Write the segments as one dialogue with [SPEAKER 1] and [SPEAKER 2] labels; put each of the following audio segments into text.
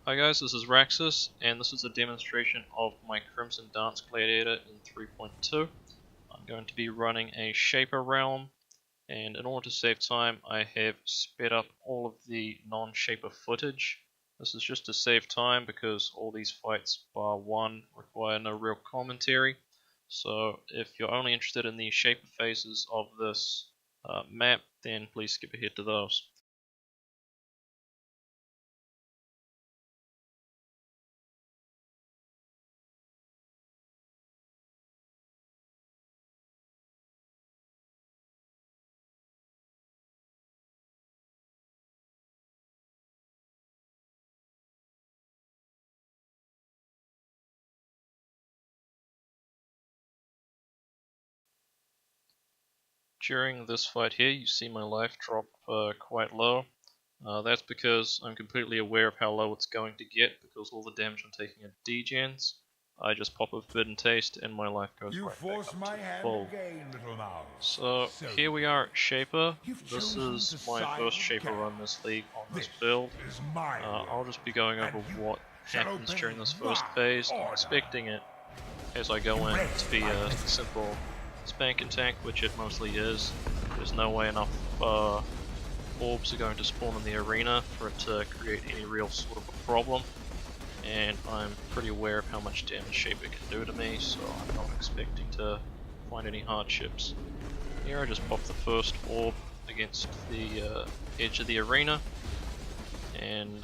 [SPEAKER 1] Hi guys, this is Raxus, and this is a demonstration of my Crimson Dance Gladiator in 3.2. I'm going to be running a Shaper realm, and in order to save time, I have sped up all of the non-Shaper footage. This is just to save time because all these fights, bar one, require no real commentary. So if you're only interested in the Shaper phases of this map, then please skip ahead to those. During this fight here, you see my life drop quite low. That's because I'm completely aware of how low it's going to get, because all the damage I'm taking are degens. I just pop a Forbidden Taste and my life goes right back up to full. So here we are at Shaper. This is my first Shaper run this league on this build. I'll just be going over what happens during this first phase. I'm expecting it, as I go in, to be a simple spank and tank, which it mostly is. There's no way enough orbs are going to spawn in the arena for it to create any real sort of a problem, and I'm pretty aware of how much damage Shaper can do to me, so I'm not expecting to find any hardships. Here I just pop the first orb against the edge of the arena and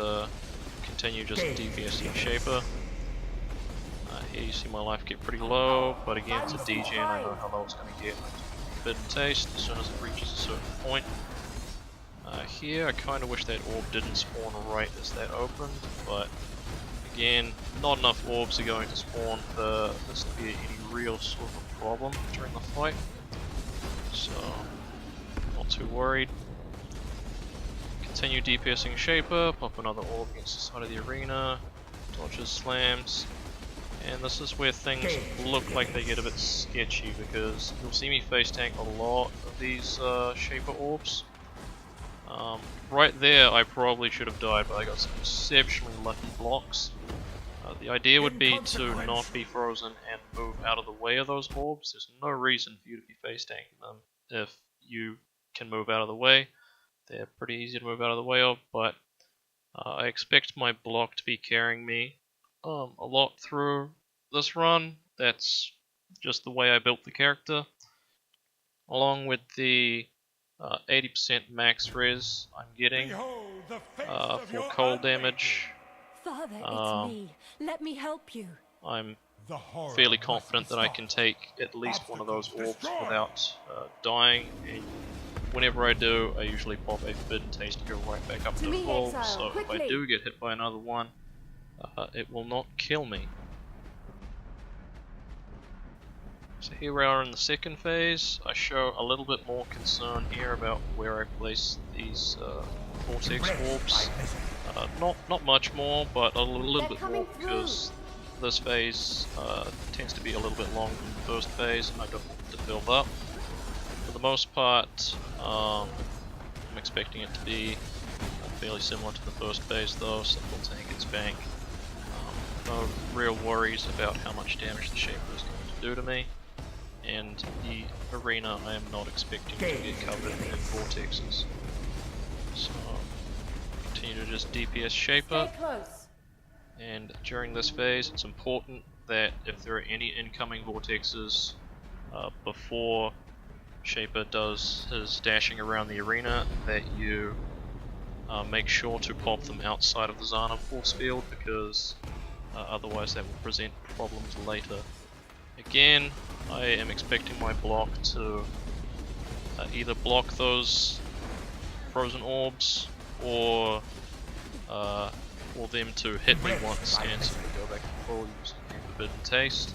[SPEAKER 1] continue just DPSing Shaper. Here you see my life get pretty low, but again it's a degen, I know how low it's going to get. Forbidden Taste as soon as it reaches a certain point. Here I kind of wish that orb didn't spawn right as that opened, but again, not enough orbs are going to spawn for this to be any real sort of a problem during the fight, so not too worried. Continue DPSing Shaper, pop another orb against the side of the arena, dodges slams. And this is where things look like they get a bit sketchy, because you'll see me face tank a lot of these Shaper orbs. Right there I probably should have died, but I got some exceptionally lucky blocks. The idea would be to not be frozen and move out of the way of those orbs. There's no reason for you to be face tanking them if you can move out of the way. They're pretty easy to move out of the way of, but I expect my block to be carrying me a lot through this run. That's just the way I built the character. Along with the 80% max res I'm getting for cold damage.
[SPEAKER 2] Father, it's me. Let me help you.
[SPEAKER 1] I'm fairly confident that I can take at least one of those orbs without dying, and whenever I do, I usually pop a Forbidden Taste to go right back up to full, so if I do get hit by another one, it will not kill me. So here we are in the second phase. I show a little bit more concern here about where I place these vortex orbs. Not much more, but a little bit more, because this phase tends to be a little bit longer than the first phase, and I don't want it to build up. For the most part, I'm expecting it to be fairly similar to the first phase though, simple tank and spank. No real worries about how much damage the Shaper is going to do to me. And the arena I am not expecting to get covered in vortexes. So continue to just DPS Shaper. And during this phase it's important that if there are any incoming vortexes before Shaper does his dashing around the arena, that you make sure to pop them outside of the Zana force field, because otherwise that will present problems later. Again, I am expecting my block to either block those frozen orbs or for them to hit me once and so go back to full using a Forbidden Taste.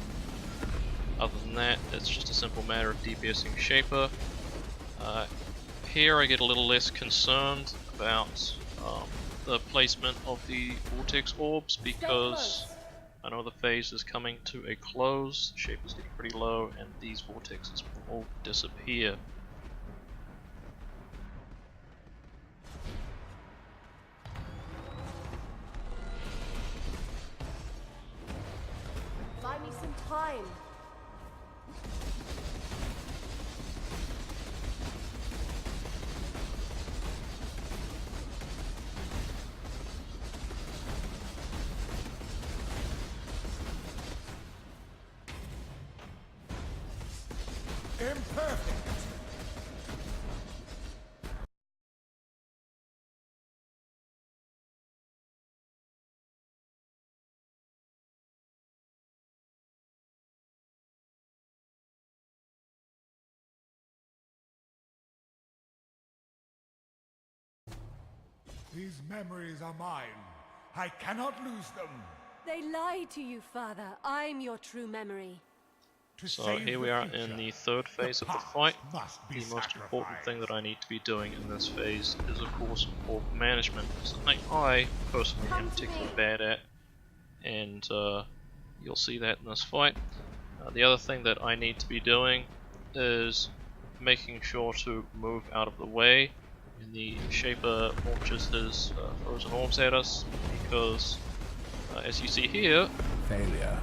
[SPEAKER 1] Other than that, it's just a simple matter of DPSing Shaper. Here I get a little less concerned about the placement of the vortex orbs, because I know the phase is coming to a close, Shaper's getting pretty low, and these vortexes will all disappear.
[SPEAKER 2] mine.
[SPEAKER 3] Imperfect. These memories are mine. I cannot lose them.
[SPEAKER 2] They lied to you, Father. I'm your true memory.
[SPEAKER 1] So here we are in the third phase of the fight. The most important thing that I need to be doing in this phase is of course orb management, something I personally am particularly bad at, and you'll see that in this fight. The other thing that I need to be doing is making sure to move out of the way when the Shaper launches his frozen orbs at us, because as you see here,
[SPEAKER 3] Failure.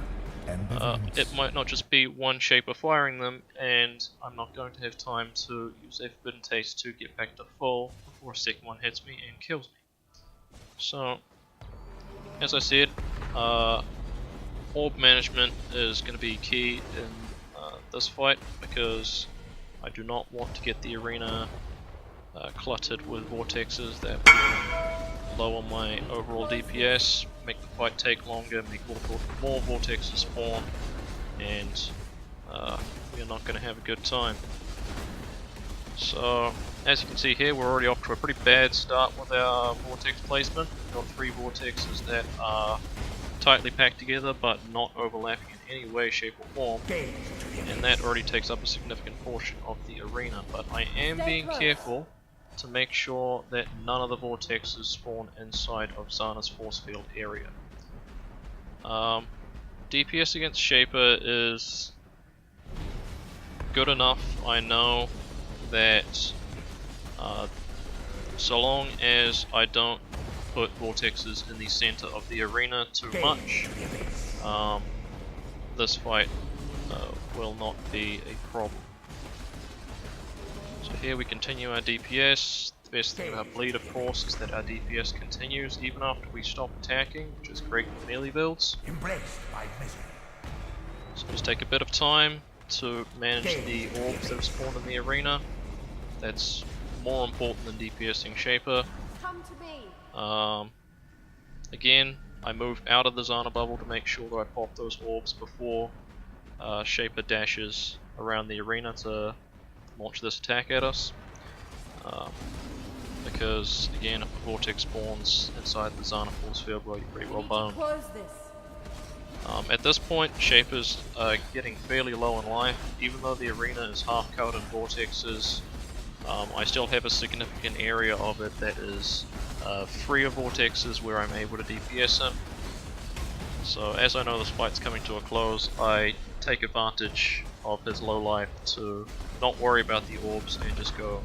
[SPEAKER 1] it might not just be one Shaper firing them, and I'm not going to have time to use a Forbidden Taste to get back to full before a second one hits me and kills me. So, as I said, orb management is going to be key in this fight, because I do not want to get the arena cluttered with vortexes that will lower my overall DPS, make the fight take longer, make more vortexes spawn, and we're not going to have a good time. So, as you can see here, we're already off to a pretty bad start with our vortex placement. We've got 3 vortexes that are tightly packed together but not overlapping in any way, shape or form, and that already takes up a significant portion of the arena. But I am being careful to make sure that none of the vortexes spawn inside of Zana's force field area. DPS against Shaper is good enough. I know that so long as I don't put vortexes in the center of the arena too much, this fight will not be a problem. So here we continue our DPS. The best thing about Bleed, of course, is that our DPS continues even after we stop attacking, which is great for melee builds. So just take a bit of time to manage the orbs that have spawned in the arena. That's more important than DPSing Shaper.
[SPEAKER 2] Come to me.
[SPEAKER 1] Again, I move out of the Zana bubble to make sure that I pop those orbs before Shaper dashes around the arena to launch this attack at us. Because, again, if the vortex spawns inside the Zana force field, well, you're pretty well boned. At this point, Shaper's getting fairly low in life. Even though the arena is half covered in vortexes, I still have a significant area of it that is free of vortexes where I'm able to DPS him. So as I know this fight's coming to a close, I take advantage of his low life to not worry about the orbs and just go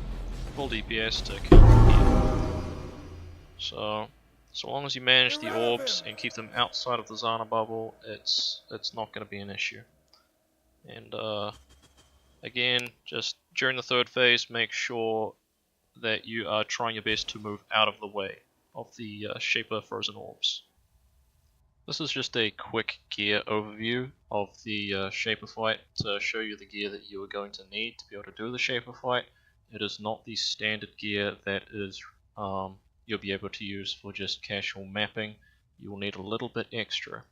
[SPEAKER 1] full DPS to kill him. So long as you manage the orbs and keep them outside of the Zana bubble, it's not going to be an issue. And again, just during the third phase, make sure that you are trying your best to move out of the way of the Shaper frozen orbs. This is just a quick gear overview of the Shaper fight to show you the gear that you are going to need to be able to do the Shaper fight. It is not the standard gear that is you'll be able to use for just casual mapping. You will need a little bit extra.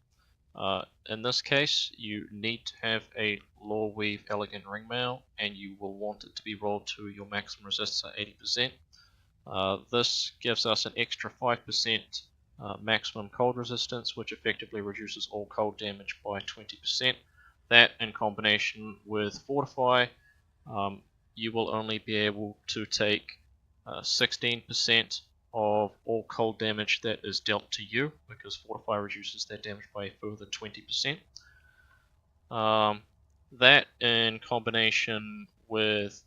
[SPEAKER 1] In this case, you need to have a Lore Weave Elegant Ringmail, and you will want it to be rolled to your maximum resistance at 80%. This gives us an extra 5% maximum cold resistance, which effectively reduces all cold damage by 20%. That, in combination with Fortify, you will only be able to take 16% of all cold damage that is dealt to you, because Fortify reduces that damage by a further 20%. That, in combination with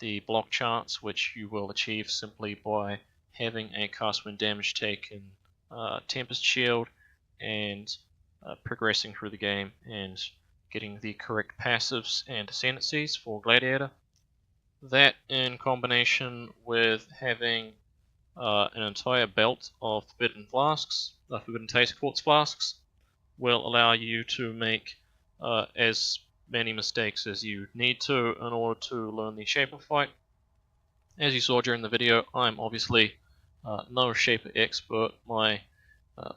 [SPEAKER 1] the block chance, which you will achieve simply by having a cast when damage taken Tempest Shield and progressing through the game and getting the correct passives and ascendancies for Gladiator. That in combination with having an entire belt of forbidden flasks, forbidden taste quartz flasks, will allow you to make as many mistakes as you need to in order to learn the Shaper fight. As you saw during the video, I'm obviously no Shaper expert. My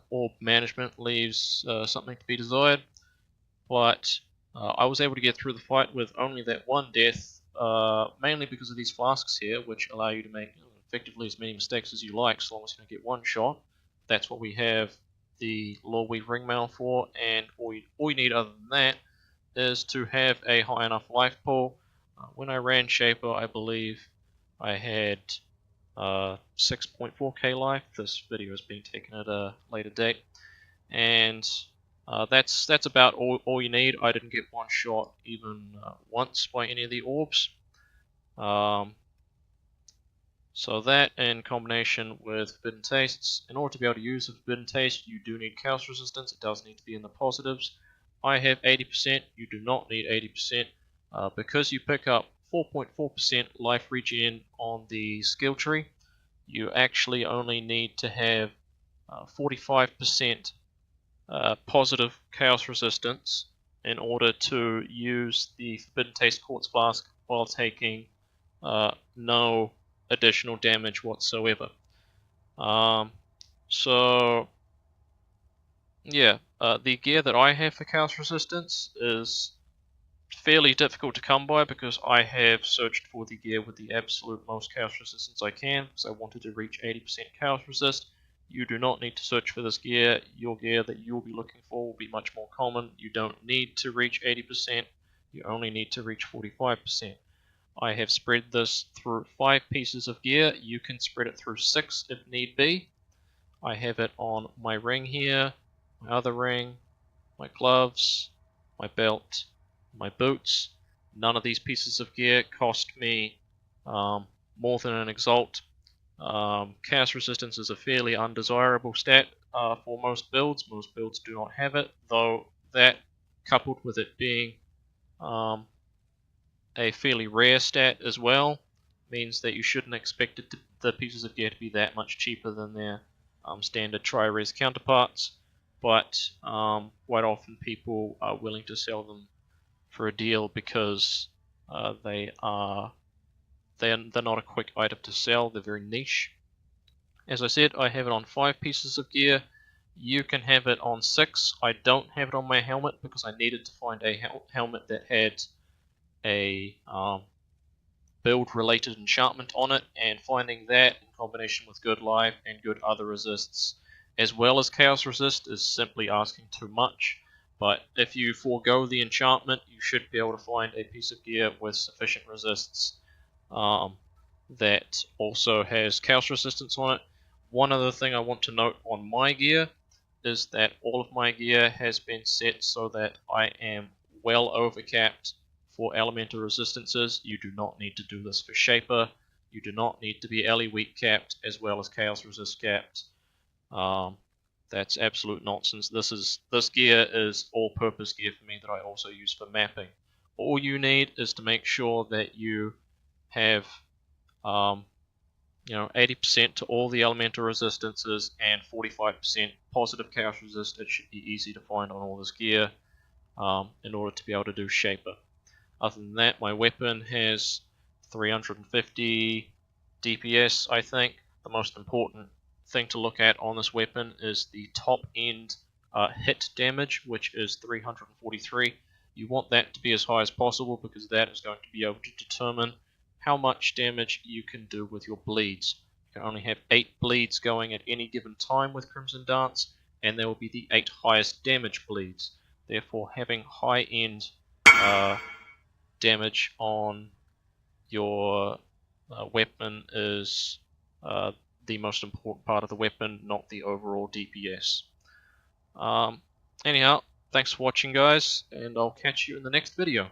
[SPEAKER 1] orb management leaves something to be desired, but I was able to get through the fight with only that one death, mainly because of these flasks here, which allow you to make effectively as many mistakes as you like, so long as you don't get one shot. That's what we have the Lawweave Ringmail for, and all you need other than that is to have a high enough life pool. When I ran Shaper, I believe I had 6.4k life. This video is being taken at a later date, and that's about all you need. I didn't get one shot even once by any of the orbs. So that in combination with Forbidden Tastes, in order to be able to use a Forbidden Taste, you do need Chaos Resistance. It does need to be in the positives. I have 80%, you do not need 80%. Because you pick up 4.4% life regen on the skill tree, you actually only need to have 45% positive Chaos Resistance in order to use the Forbidden Taste Quartz Flask while taking no additional damage whatsoever. So yeah, the gear that I have for Chaos Resistance is fairly difficult to come by because I have searched for the gear with the absolute most Chaos Resistance I can, because I wanted to reach 80% Chaos Resist. You do not need to search for this gear. Your gear that you'll be looking for will be much more common. You don't need to reach 80%, you only need to reach 45%. I have spread this through 5 pieces of gear. You can spread it through 6 if need be. I have it on my ring here, my other ring, my gloves, my belt, my boots. None of these pieces of gear cost me more than an Exalt. Chaos Resistance is a fairly undesirable stat for most builds. Most builds do not have it, though that coupled with it being a fairly rare stat as well means that you shouldn't expect the pieces of gear to be that much cheaper than their standard tri-res counterparts, but quite often people are willing to sell them for a deal because they're not a quick item to sell. They're very niche. As I said, I have it on 5 pieces of gear. You can have it on 6. I don't have it on my helmet because I needed to find a helmet that had a build related enchantment on it, and finding that in combination with good life and good other resists as well as chaos resist is simply asking too much. But if you forego the enchantment, you should be able to find a piece of gear with sufficient resists that also has chaos resistance on it. One other thing I want to note on my gear is that all of my gear has been set so that I am well overcapped for elemental resistances. You do not need to do this for Shaper. You do not need to be Ele weak capped as well as Chaos Resist capped. That's absolute nonsense. This gear is all-purpose gear for me that I also use for mapping. All you need is to make sure that you have 80% to all the elemental resistances and 45% positive chaos resist. It should be easy to find on all this gear in order to be able to do Shaper. Other than that, my weapon has 350 DPS, I think. The most important thing to look at on this weapon is the top end hit damage, which is 343. You want that to be as high as possible because that is going to be able to determine how much damage you can do with your bleeds. You can only have 8 bleeds going at any given time with Crimson Dance, and there will be the 8 highest damage bleeds. Therefore, having high end damage on your weapon is the most important part of the weapon, not the overall DPS. Anyhow, thanks for watching guys, and I'll catch you in the next video.